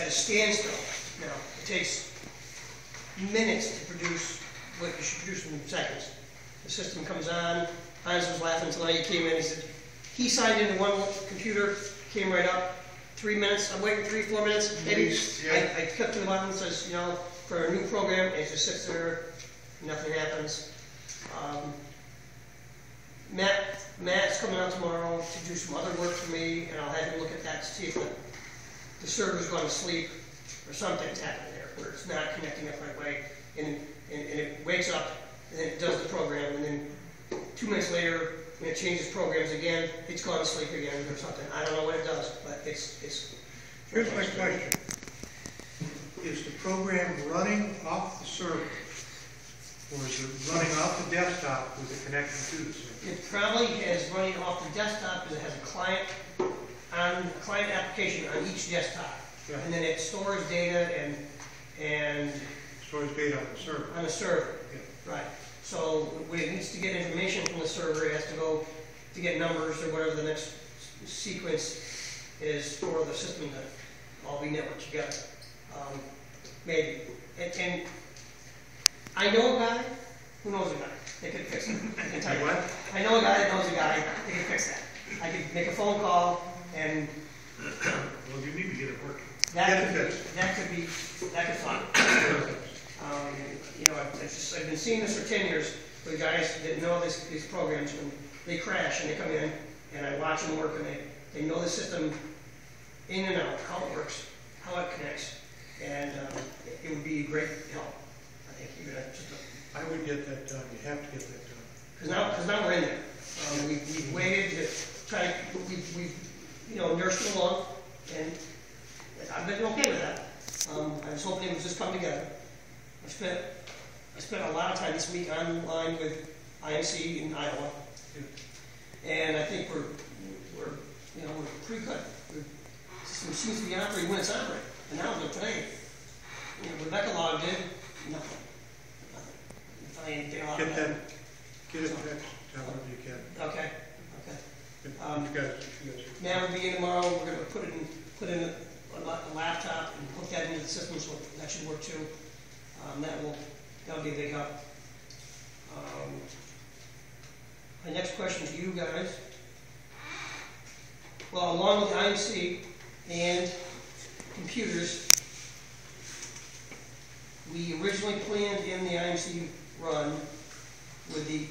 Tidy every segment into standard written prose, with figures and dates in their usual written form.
at a standstill. Now, it takes minutes to produce what you should produce in seconds. The system comes on. Hans was laughing tonight. He came in. He said he signed into one computer, came right up. 3 minutes. I'm waiting 3-4 minutes. Maybe Yeah. I click to the button. Says for a new program. And it just sits there. Nothing happens. Matt's coming out tomorrow to do some other work for me, and I'll have him look at that to see if the server's going to sleep or something's happening there, where it's not connecting up the right way, and it wakes up, and then it does the program, and then 2 minutes later, when it changes programs again, it's gone to sleep again or something. I don't know what it does, but it's. Here's my question. Is the program running off the server, or is it running off the desktop with it connecting to the server? It probably is running off the desktop because it has a client application on each desktop, Yeah. and then it stores data and Stores data on the server. on the server. Yeah. Right. So when it needs to get information from the server, it has to go to get numbers or whatever the next sequence is for the system to all be networked together. Maybe. And I know a guy who knows a guy that could fix it. I can tell you What? I know a guy that knows a guy that can fix that. I could make a phone call and Well, you need to get it working. that Get it could fixed. that could fly. I've been seeing this for 10 years with guys that know these programs, when they crash and they come in, and I watch them work, and they know the system in and out, how it works, how it connects, and it would be a great help. I think even I would get that done. You have to get that done. because now we're in there. We've waited to try. We've nursed it along, and I've been okay with that. I was hoping it would just come together. I spent a lot of time this week online with IMC in Iowa, and I think we're pretty good. The system seems to be operating when it's operating. And now today, Rebecca logged in, nothing. If I anything off Get of that. Get it fixed. However you can. Okay. You guys. Matt will be in tomorrow. We're going to put in a laptop and hook that into the system, so that should work too. That'll be a big help. My next question to you guys. Well, along with IMC and computers, we originally planned in the IMC run with the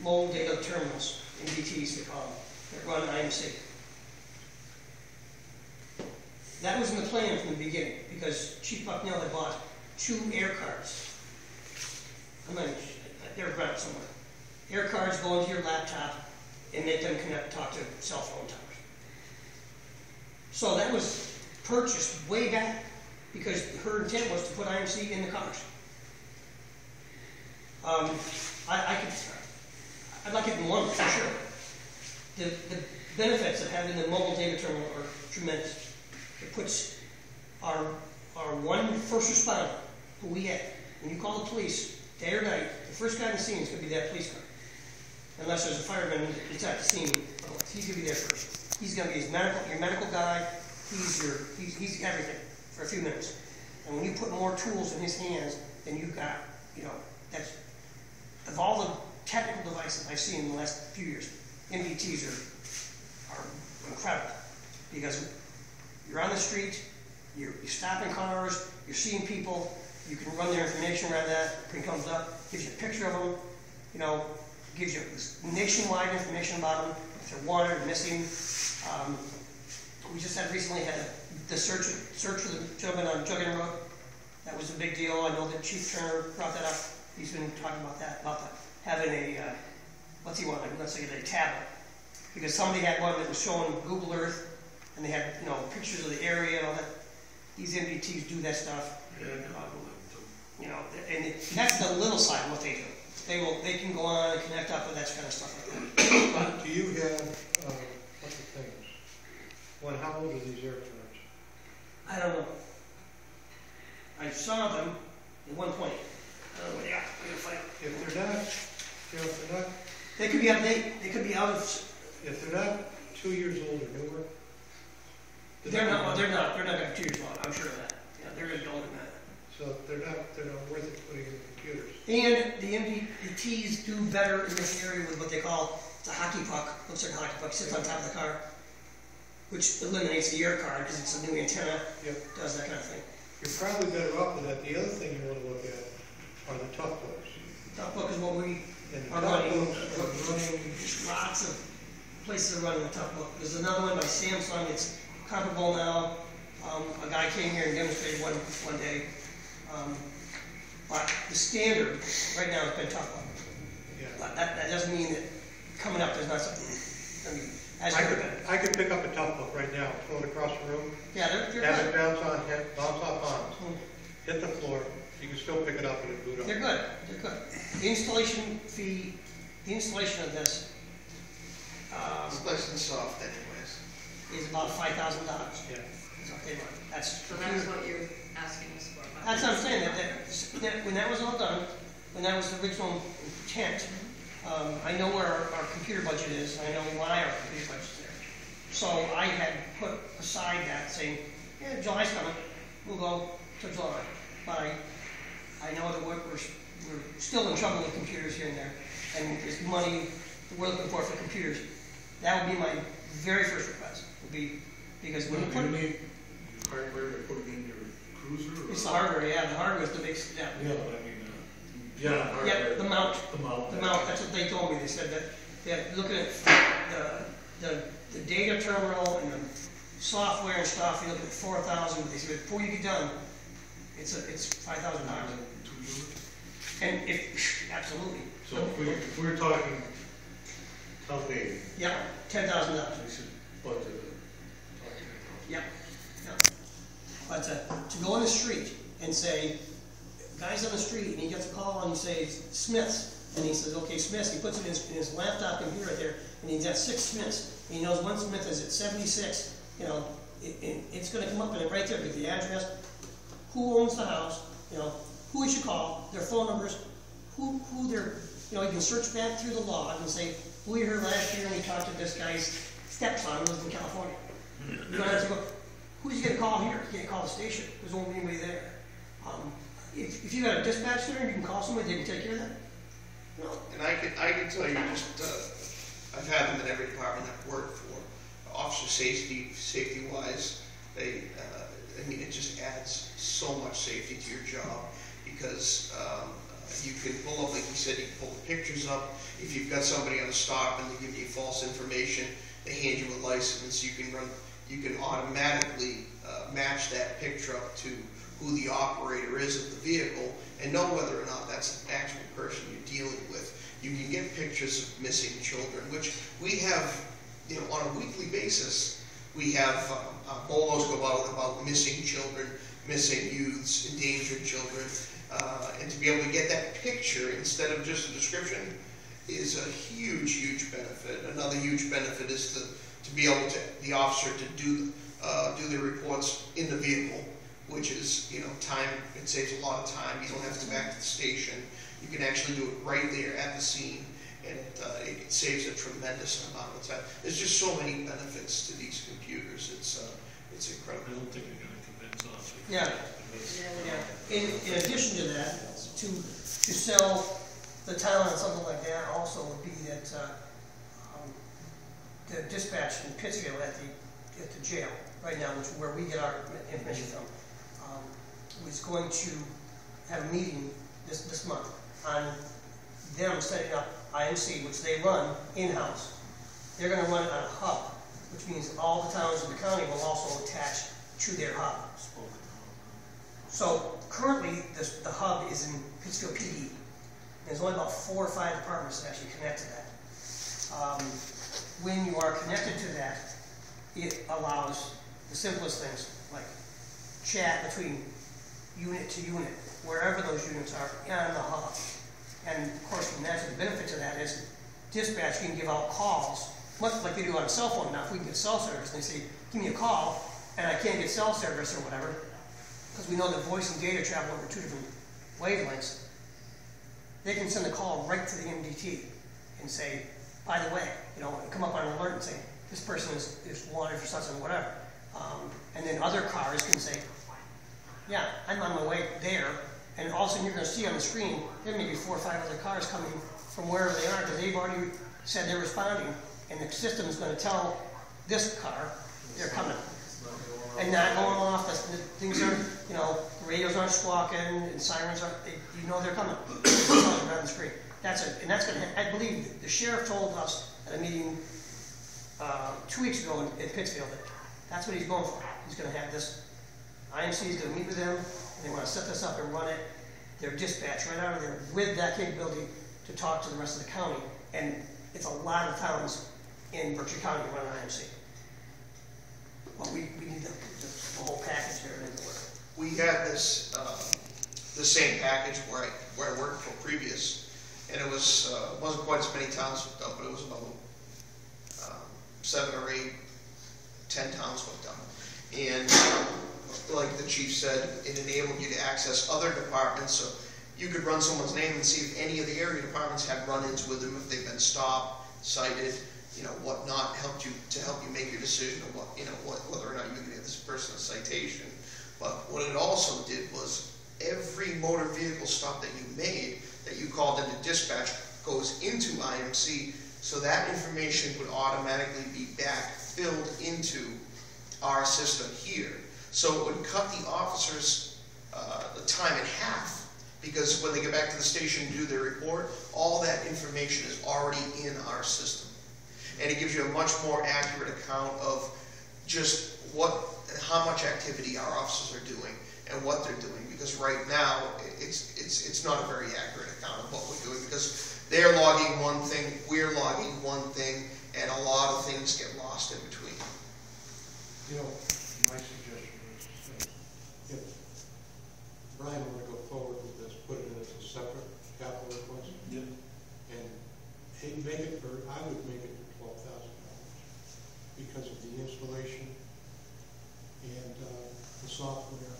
mobile data terminals, MDTs they call them, that run IMC. That was in the plan from the beginning, because Chief Bucknell had bought 2 air cards. They're around somewhere. Air cards go into your laptop and make them talk to cell phone towers. So that was purchased way back because her intent was to put IMC in the cars. I'd like it in one for sure. The benefits of having the mobile data terminal are tremendous. It puts our one first responder, who we have, when you call the police, day or night, the first guy on the scene is going to be that police car. Unless there's a fireman that's at the scene, he's going to be there first. He's going to be your medical guy. He's everything for a few minutes. And when you put more tools in his hands, then you've got, that's, of all the technical devices I've seen in the last few years, MDTs are incredible. Because you're on the street, you're stopping cars, you're seeing people, you can run their information around that, it comes up, gives you a picture of them, gives you nationwide information about them, if they're wanted or missing. We just recently had the search for the gentleman on Juggin Road. That was a big deal. I know that Chief Turner brought that up. He's been talking about that, having a, what's he want, let's say a tablet. Because somebody had one that was showing Google Earth, and they had, pictures of the area and all that. These MDTs do that stuff. And that's the little side of what they do. They can go on and connect up with that kind of stuff like that. Do you have, what's the things? How old are these air cards? I don't know. I saw them at one point. I don't know where they are. I'm gonna find them. If they're not, if they're not, They could be out of date. They could be out of. if they're not 2 years old or newer, They're not gonna computers on, I'm sure of that. Yeah, they're gonna go in that. So they're not worth it putting in the computers. And the MDTs do better in this area with what they call the hockey puck. Looks like a hockey puck, sits on top of the car, which eliminates the air card because it's a new antenna, Yep. does that kind of thing. You're probably better off with that. The other thing you want to look at are the tough books. Top book is what we And the are tough running. books are running, There's lots of places are running the top book. There's another one by Samsung. It's comparable now. A guy came here and demonstrated one day. But the standard right now has been top book. yeah. But that doesn't mean that coming up there's not something. I mean, as I could pick up a tough book right now, throw it across the room, yeah, they're have it good. bounce off arms, hit the floor. You can still pick it up and it boot up. They're good. They're good. The installation fee, the installation of this It's nice and soft anyways. is about $5,000. Yeah. That's what they run. That's So that's what you're asking us for. That's what I'm saying, that when that was all done, when that was the original intent, I know where our computer budget is, I know why our computer budget's there. So I had put aside that, saying, yeah, July's coming, we'll go to July. But I know that we're still in trouble with computers here and there, and this money that we're looking for computers, that would be my very first request, would be, because when you put, need hardware to put in your cruiser? it's the hardware, yeah, the hardware is the big step. Yeah, but I mean, hardware. Yeah, the mount. The mount. The mount, that's what they told me. They said that they're looking at the data terminal and the software and stuff, you're looking at 4,000, but they said before you get done, it's $5,000. 2 units? And if, absolutely. So if we're talking tough aid, Yeah, $10,000. we should budget it. Yeah, yeah. But to go on the street and say, guy's on the street and he gets a call and you say, Smith's, and he says, okay, Smith's, he puts it in his laptop computer right there, and he's got 6 Smiths, and he knows one Smith is at 76, you know, it's gonna come up in it right there, with the address, who owns the house, you know, who he should call, their phone numbers, who they're, you know, you can search back through the log and say, we were here last year and we talked to this guy's stepson who lives in California. You don't have to go, who's he gonna call here? He can't call the station, there's won't be anybody there. If you got a dispatch center, you can call somebody, they can take care of that. No. And I can tell you, just I've had them in every department I've worked for. Officer safety wise, I mean, it just adds so much safety to your job because you can pull up, like you said, you can pull the pictures up. If you've got somebody on a stop and they give you false information, they hand you a license. You can automatically match that picture up to who the operator is of the vehicle and know whether or not that's an actual person you're dealing with. You can get pictures of missing children, which we have, you know, on a weekly basis. We have bolos go out about missing children, missing youths, endangered children, and to be able to get that picture instead of just a description is a huge, huge benefit. Another huge benefit is to be able to, the officer to do the reports in the vehicle, which is, you know, time, it saves a lot of time. You don't have to go back to the station. You can actually do it right there at the scene, and it saves a tremendous amount of time. There's just so many benefits to these computers. It's I incredible. don't think you're gonna convince us. Yeah. Yeah. In addition to that, to sell the town and something like that also would be that the dispatch in Pittsfield at the jail right now, which is where we get our information from, was going to have a meeting this month on them setting up IMC, which they run in-house. They're going to run it on a hub, which means all the towns in the county will also attach to their hub. So currently, the hub is in Pittsfield PD. There's only about 4 or 5 departments that actually connect to that. When you are connected to that, it allows the simplest things like chat between unit to unit, wherever those units are on the hub. And of course, the natural benefit to that is dispatch can give out calls, much like they do on a cell phone now. If we can get cell service, and they say, give me a call, and I can't get cell service or whatever, because we know that voice and data travel over 2 different wavelengths, they can send a call right to the MDT and say, by the way, you know, and come up on an alert and say, this person is wanted for such and whatever. And then other cars can say, yeah, I'm on my way there, and all of a sudden you're gonna see on the screen, there may be 4 or 5 other cars coming from wherever they are, because they've already said they're responding, and the system is gonna tell this car, they're coming. And not going off, the things are, you know, the radios aren't squawking, and sirens aren't, you know they're coming. It's on the screen. And that's gonna, I believe, the sheriff told us at a meeting 2 weeks ago in Pittsfield that that's what he's going for. He's gonna have this, IMC is gonna meet with them, and they wanna set this up and run it, their dispatch right out of there with that capability to talk to the rest of the county. And it's a lot of towns in Berkshire County run an IMC. Well, we need the whole package here. We had this, the same package where I worked for previous, and it was, wasn't quite as many towns hooked up, but it was about 7 or 8, 10 towns hooked up. And like the chief said, it enabled you to access other departments, so you could run someone's name and see if any of the area departments had run-ins with them, if they've been stopped, cited, you know, whatnot, help you make your decision of what, you know, whether or not you can give this person a citation. But what it also did was every motor vehicle stop that you made, that you called into dispatch, goes into IMC, so that information would automatically be back-filled into our system here. So it would cut the officers the time in half, because when they get back to the station and do their report, all that information is already in our system. And it gives you a much more accurate account of just how much activity our officers are doing and what they're doing. Because right now, it's not a very accurate account of what we're doing, because they're logging one thing, we're logging one thing, and a lot of things get lost in between. You know, my suggestion is, if Brian were to go forward with this, put it as a separate capital request. Yep. And make it for, I would make it for $12,000 because of the installation and the software,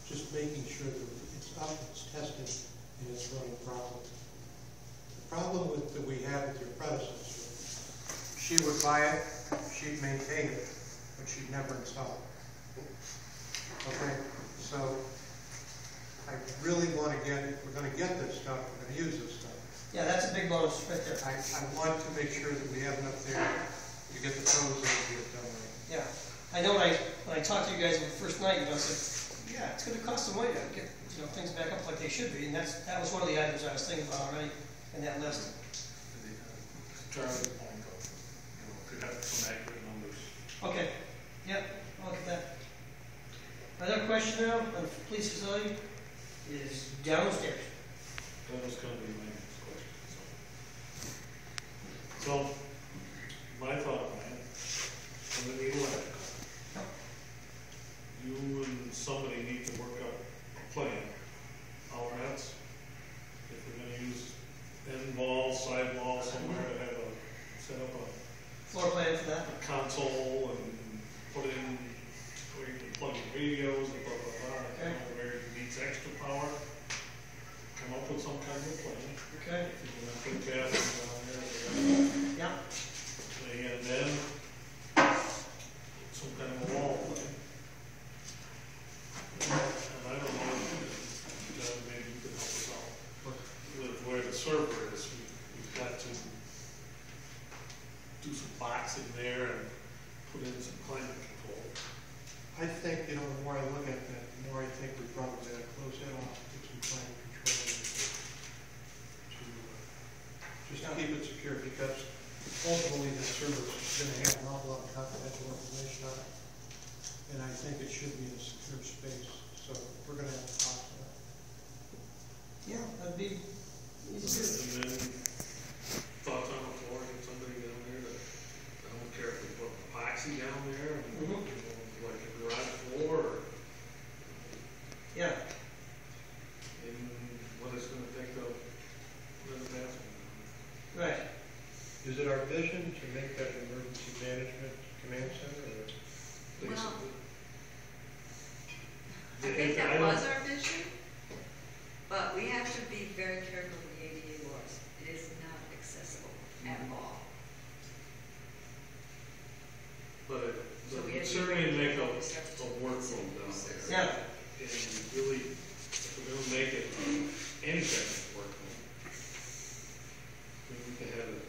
just making sure that it's up, it's tested, and it's running properly. The problem that we had with your predecessor, she would buy it, she'd maintain it, but she'd never install it. Okay, so I really want to get, if we're going to get this stuff, we're going to use this stuff. Yeah, that's a big bonus right there. I want to make sure that we have enough there to get the pros in and get it done right. Yeah, I know when I talked to you guys the first night, you know, I said, yeah, it's going to cost some money to get, you know, things back up like they should be, and that was one of the items I was thinking about already in that list. Charlie, could have some accurate numbers. Okay, yep, I'll look at that. Another question now on the police facility is downstairs. That was going to be my next question. So my thought, man, I'm going to need electrical. You and somebody need to work out a plan. Outlets, if we're going to use end wall, side wall somewhere to have set up Floor plan for that? a console and put in where you can plug in radios and blah, blah, blah. Okay. Where it needs extra power. Come up with some kind of plan. Okay. If you're going to put bathrooms down there. Yeah. And then some kind of a wall plan. And I don't know, maybe you can help us out with where the server is. We've got to do some boxing there and put in some climate control. I think, you know, the more I look at that, the more I think we probably ought to close that off, get some climate control to just keep it secure, because ultimately the server is going to have an awful lot of confidential information on it. And I think it should be in a secure space, so we're going to have to talk to that. Yeah, that'd be easy to do. And then thoughts on the floor, get somebody down there that, I don't care if they put epoxy down there, and, you know, like a garage floor, or, Yeah, and what it's gonna take to run the bathroom. right. Is it our vision to make that an emergency management command center, or? Basically. I think that was our vision, but we have to be very careful with the ADA laws. It is not accessible at all. But So we it have to certainly be make a Yeah. And we really, if we're gonna make it anything workable, then we can have it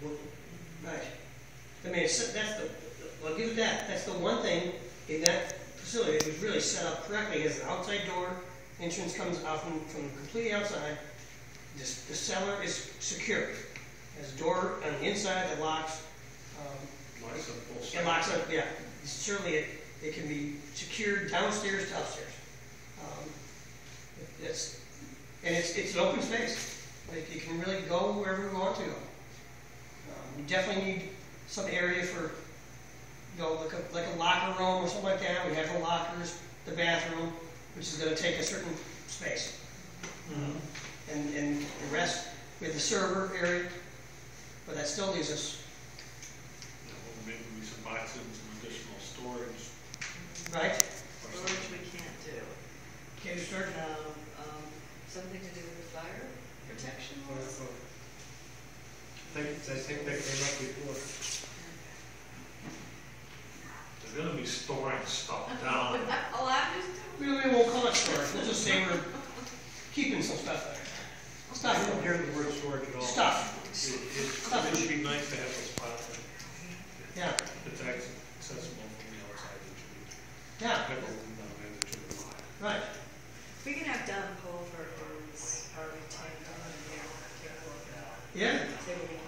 working. Right. I mean, that's the, I'll give it that, that's the one thing in that facility that was really set up correctly. It has an outside door, entrance comes out from completely outside. The cellar is secure. Has a door on the inside that locks. Locks up both It sides. locks up, yeah. Certainly it can be secured downstairs to upstairs. It's an open space. Like, you can really go wherever we want to go. We definitely need some area for, you know, like a locker room or something like that. We have the lockers, the bathroom, which is going to take a certain space. And the rest, we have the server area, but that still leaves us, You know, maybe we should buy some additional storage. right? Or Storage something. we can't do. Can you start? Something to do with fire protection laws? I think that came up before. They're gonna be storing stuff down. Oh, I'm just. We won't call it storage. We'll just say we're keeping some stuff there. I don't hear the word storage at all. Stuff. It should be nice to have a spot that Yeah. it's accessible from the outside that you Yeah. have a room down there that you can buy. Right. We can have Don Pulver who's our retained engineer take a look at it. Yeah. See what we can.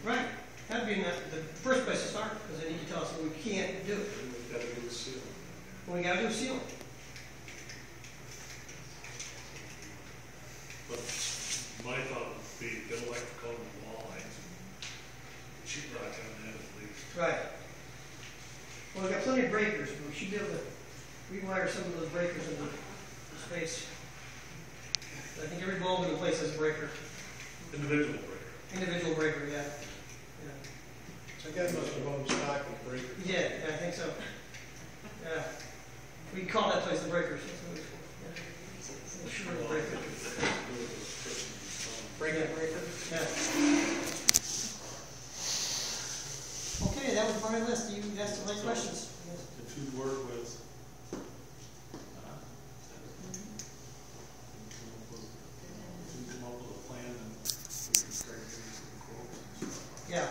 Right. That'd be the first place to start, because then you can tell us what we can't do. And we've got to do the seal. What we gotta do is seal it. But my thought would be get electrical and wall lights and sheet rock on that at least. Right. Well, we've got plenty of breakers, but we should be able to rewire some of those breakers into the space. I think every bulb in the place has a breaker. Individual breaker. Individual breaker, yeah. That guy must have owned stock in breakers. Yeah, I think so. Yeah. We call that place the breakers. That's what it's called. Yeah. Sure, the breaker. Breaker? Yeah. Okay, that was my list. You asked the right questions. If you work with, if you come up with a plan, then we can start getting some quotes and stuff. Yeah.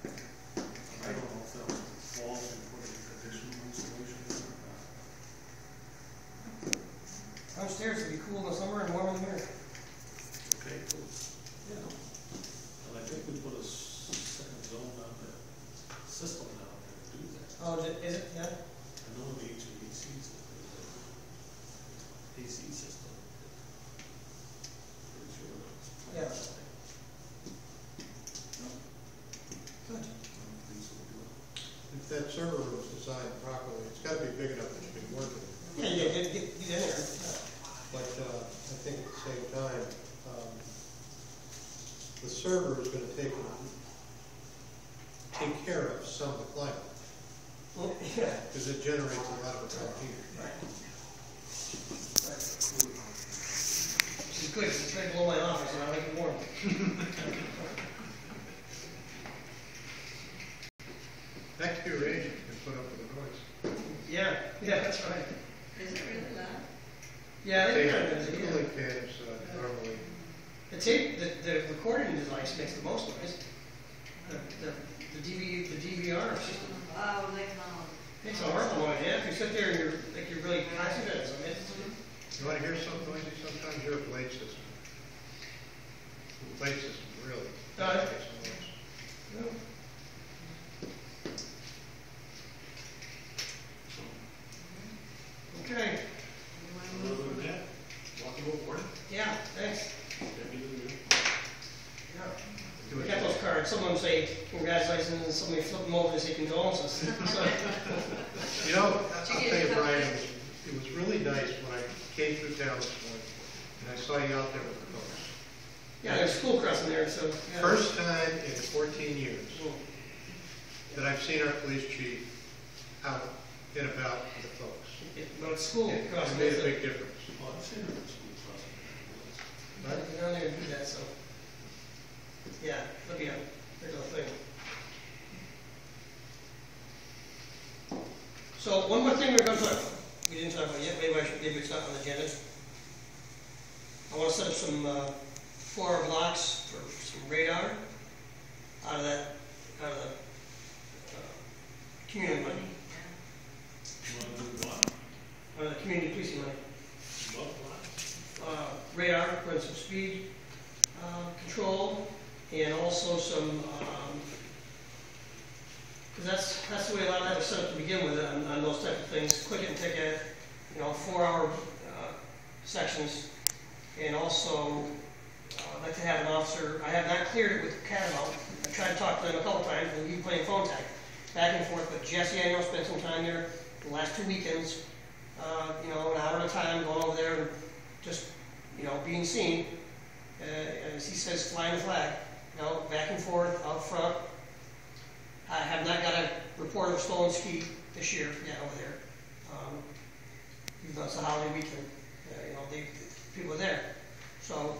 I don't know if that walls and put additional insulation in or not. Downstairs it'd be cool in the summer and warm in the winter. Okay, cool. Yeah. And I think we put a second zone on the system now to do that. Oh, is it? Yeah. I know the HVAC system, AC system. Pretty sure that's. Yeah. Good. If that server room is designed properly, it's gotta be big enough that you can work it. Yeah, get in there. Yeah. But I think at the same time, the server is gonna take care of some of the climate, Well, yeah. because it generates a lot of heat. Right. Which is good, 'cause it's right below my office and I like it warm. Back to your age, you can put up with the noise. Yeah, that's right. Is it really loud? Yeah, They they have kind of, the yeah. cooling fans normally. The tape, the recording device makes the most noise. The DVR system Oh, they come. makes a horrible noise. Yeah, if you sit there and you're really concentrated on something. You wanna hear something noisy? Sometimes your blade system. The blade system really Right. makes a noise. No. Okay. You wanna Other move than from- that, walk aboard. Yeah, thanks. Happy New Year. Yeah. Do We it. got those cards. Some of them say congratulations, and somebody flip them over and say condolences. So, You know, I'll tell you, Brian, it was really nice when I came through town this morning, and I saw you out there with the folks. yeah, there's school crossing there, so. Yeah. First time in 14 years Mm. that I've seen our police chief out and about with the folks. But it's school It crossing. made a big difference. Well, I've seen it in school crossing. But they're not going to do that, so. Yeah, that'll be a regular thing. So, one more thing we're going to talk about. we didn't talk about yet, maybe it's not on the agenda. I wanna set up some, 4-hour blocks for some radar out of the, community money, You wanna do what? out of the community policing money. What? Radar, run some speed, control, and also some, because that's the way a lot of that was set up to begin with, on those type of things, click it and ticket, 4-hour sections, and also, I'd like to have an officer, I have not cleared it with Catamount, I tried to talk to them a couple times, and we playing phone tag, back and forth, but Jesse, I know, spent some time there the last 2 weekends, an hour at a time, going over there and just, being seen, as he says, flying the flag, back and forth, out front. I have not got a report of a stolen ski this year yet over there. Even though it's a holiday weekend, people are there. So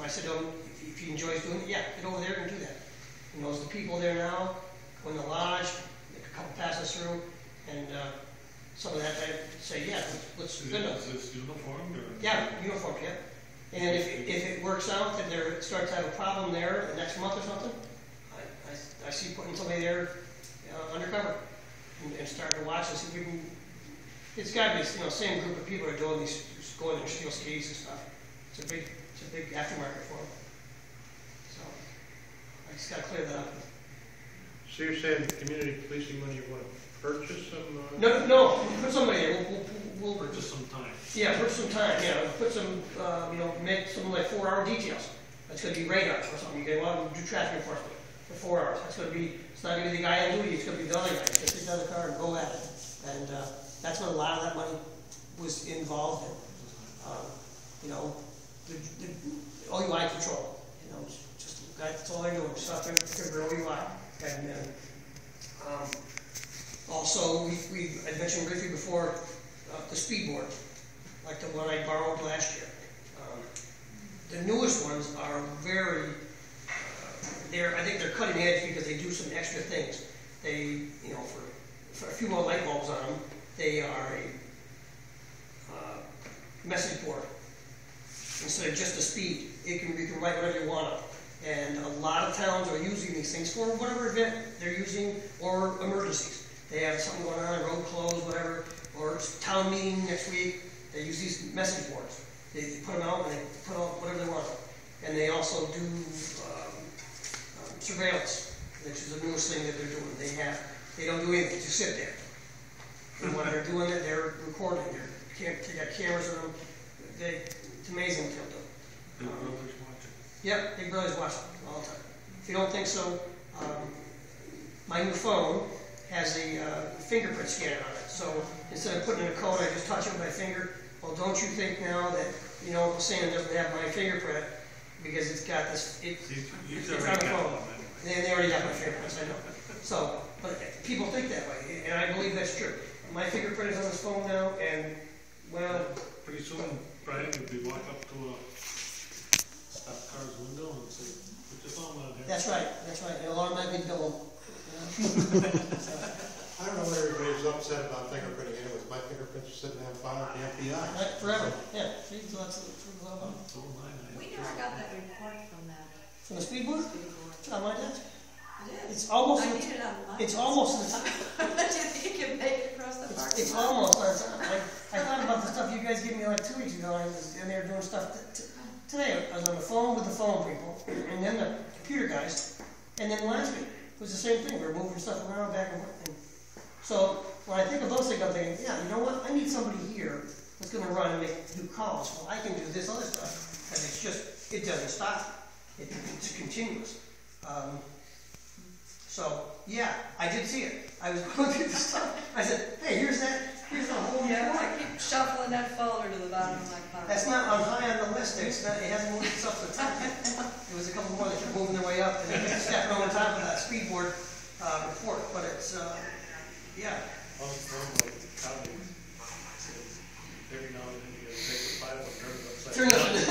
I said to him, if he enjoys doing it, yeah, get over there and do that. He knows the people there now, go in the lodge, make a couple passes through, and some of that I say, yeah, let's Is spend it. this uniformed or? Yeah, uniform, yeah. And if it works out that there starts to have a problem there the next month or something, I see putting somebody there undercover and starting to watch and see if we can. It's got to be same group of people are doing these, going and steal skis and stuff. It's a big aftermarket for them. So I just got to clear that up. So you're saying community policing money, you want to purchase some? No, put somebody there. We'll Purchase some time. Yeah, put some time, put some, make some like 4-hour details. That's gonna be radar or something, you go out and do traffic enforcement for 4 hours. That's gonna be, it's not gonna be the guy on duty, it's gonna be the other guy. He's gonna take down the car and go at it. And, that's what a lot of that money was involved in. The OUI control, just, that's all they're doing, stuff for OUI. And, also, I mentioned briefly before, the speed board, like the one I borrowed last year. The newest ones are very, I think they're cutting edge because they do some extra things. They, for a few more light bulbs on them, they are a message board. Instead of just a speed, you can write whatever you want on it. And a lot of towns are using these things for whatever event they're using or emergencies. They have something going on, road closed, whatever, or town meeting next week. They use these message boards. They put them out and they put out whatever they want. And they also do surveillance, which is the newest thing that they're doing. They don't do anything, just sit there. And when they're doing it, they're recording. They got cameras on them. It's amazing what they'll do. Big Brother's watching. Yep, Big Brother's watching all the time. If you don't think so, my new phone has a fingerprint scanner on it. So instead of putting in a code, I just touch it with my finger. Well, don't you think now that, Uncle Sam doesn't have my fingerprint because it's got this, it's on the phone. They already got my fingerprints, I know. So, but people think that way, and I believe that's true. My fingerprint is on this phone now, and, well, Pretty soon, Brian would be walk up to a stop car's window and say, put your phone on here. that's right, and a lot of my big bill. I don't know what everybody's upset about fingerprinting anyways. My fingerprints are sitting on file at the FBI. Right, forever, yeah. See, so that's a lot of So am I. We never got that report from that From the speed board? speed board. It's on my desk. It is. It's almost, I need it on mine. it's almost in the time. Do you think you can make it across the parking lot? It's almost on time. I thought about the stuff you guys gave me like 2 weeks ago, and they were doing stuff today. I was on the phone with the phone people, and then the computer guys, and then last week it was the same thing. We were moving stuff around back and forth. So when I think of those things, I'm thinking, yeah, you know what? I need somebody here that's going to run and make new calls. Well, I can do this other stuff, and it's just, it doesn't stop. It's continuous. So yeah, I did see it. I was going through the stuff. I said, hey, here's the whole Yeah, report. I keep shuffling that folder to the bottom of my pocket. That's not on high on the list. It hasn't moved itself to the top yet. There was a couple more that kept moving their way up, and they kept stepping over top of that speed board report. But it's, yeah. On the phone, like the county, every now and then you gotta take the file and turn it upside Turn down. it.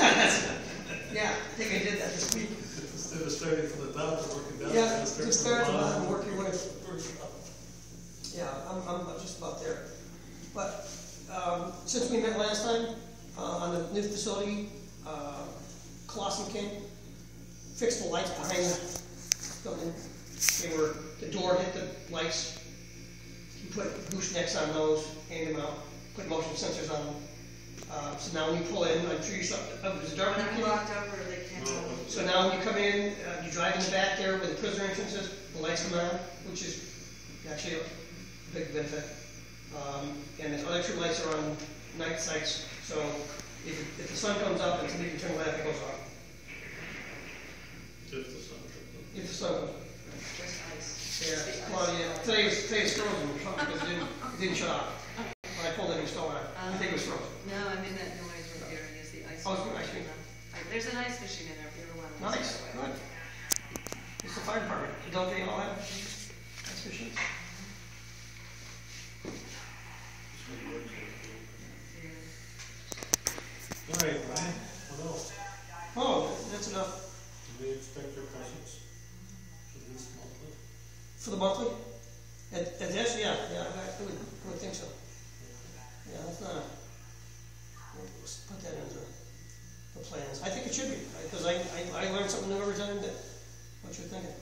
Yeah, I think I did that this week. Instead of starting from the top and working down. Yeah, you gotta just from start the at the bottom. bottom and work your way up. Yeah, I'm just about there. But since we met last time, on the new facility, Colossus came, fixed the lights behind the building. The door hit the lights. He put goosenecks on those, hanged them out, put motion sensors on them. So now when you pull in, I'm sure you saw, was it dark? When I walked over, they can't. So now when you come in, you drive in the back there where the prisoner entrance is, the lights come on, which is actually a big benefit. And the other two lights are on night sights, so if the sun comes up and somebody can turn the light, it goes off. If the sun comes up. If the sun comes up. Just ice. Yeah, Just the well, ice. yeah, today was frozen because it didn't shut off. When I pulled it, it was still on. I think it was frozen. No, I mean that noise we're hearing is the ice. Oh, it's the ice machine. There's an ice machine in there if you ever want to. Nice, good. It's the fire department. Don't they all have ice machines? All right, Ryan, what else? Oh, that's enough Do we expect your presence for this monthly? for the monthly? At this, yeah, I would think so. Yeah, that's not, let's put that into the plans. I think it should be, because I learn something new every time that, what you're thinking.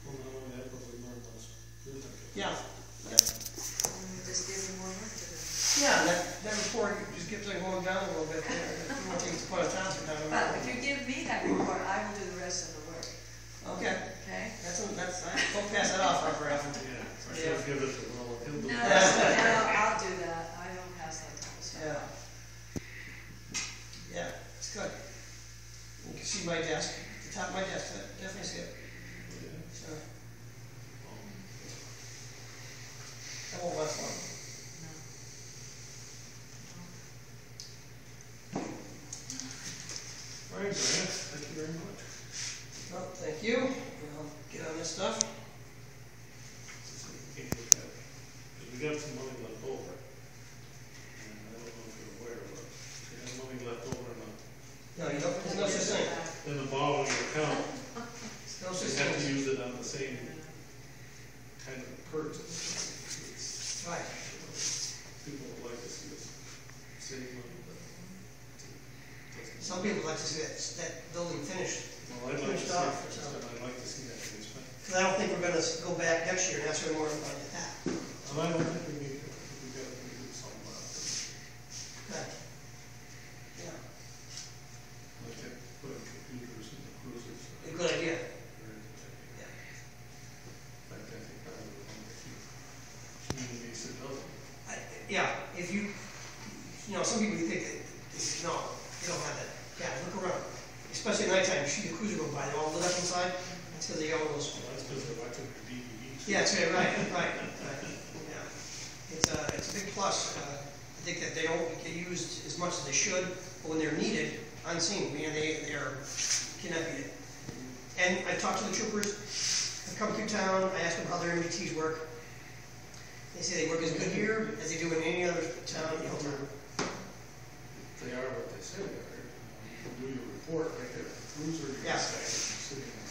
Well, not only that, but we learned what's you're thinking. Yeah, Just give me more work to do. yeah, that report just gets it going down a little bit. You want things to put a task down. But if you give me that report, I will do the rest of the work, Okay, okay? don't pass that off, Robert Allen. Yeah, I should give it to Will. He'll do No, it. I'll do that. I don't pass that type of stuff. Yeah, it's good. You can see my desk, the top of my desk, definitely see it. So, that won't last long. All right, Brian, thank you very much. Well, thank you. I'll get on this stuff. Because we got some money left over. And I don't know if you're aware, but we have money left over No, there's no such thing. in the borrowing account. There's no We such have to thing. use it on the same kind of purchase. Right. People would like to see us save money, but Some people like to see that building finished. well, I'd like to Finished see, off, it. so. I'd like to see that being spent. Because I don't think we're gonna go back next year and ask for more money than that. And I don't think we need to, we gotta do something about it. Okay. Yeah, Like that, putting computers in the cruisers. a good idea. Very good idea. Yeah. In fact, I think that would be one of the few communities that doesn't. Yeah, if you some people you think that, no, they don't have that. Yeah, look around. Especially at nighttime, you see the cruiser go by, they're all lit up inside. That's because they got all those. Well, that's because they're watching the DVDs. Yeah, that's right. Yeah. It's a big plus. I think that they don't get used as much as they should, but when they're needed, unseen, they're cannot beat it. And I talked to the troopers, I come through town, I asked them how their MBTs work. They say they work as good here as they do in any other town in Hilltown. They are what they say they are. You can do your report right there at the cruiser. You Yeah. can say you're sitting at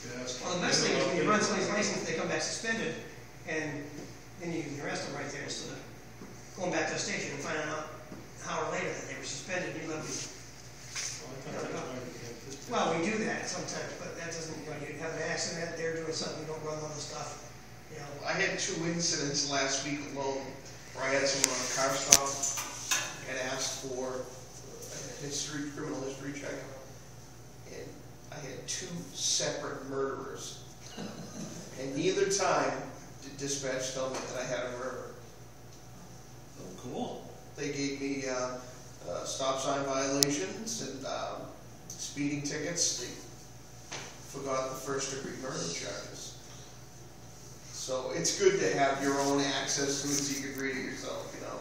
the desk. Well, the best thing is when you run somebody's license, they come back suspended, and then you can arrest them right there instead of going back to the station and finding out an hour later that they were suspended. You let them. Well, I thought that's why we had this. Well, we do that sometimes, but that doesn't. You have an accident, they're doing something, you don't run all the stuff. I had 2 incidents last week alone where I had someone on a car stop and asked for a criminal history check. And I had 2 separate murderers. And neither time did dispatch tell me that I had a murder. Oh, cool. They gave me stop sign violations and speeding tickets. They forgot the first-degree murder charges. So it's good to have your own access to it so you can read it yourself, you know.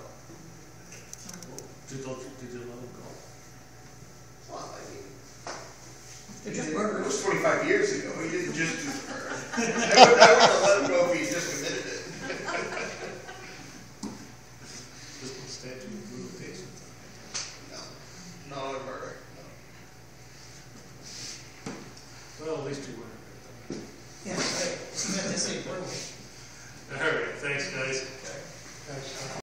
Did you let them go? Well, I mean, They're just it murderers. was 45 years ago. He didn't just do the murder. I wouldn't have let him go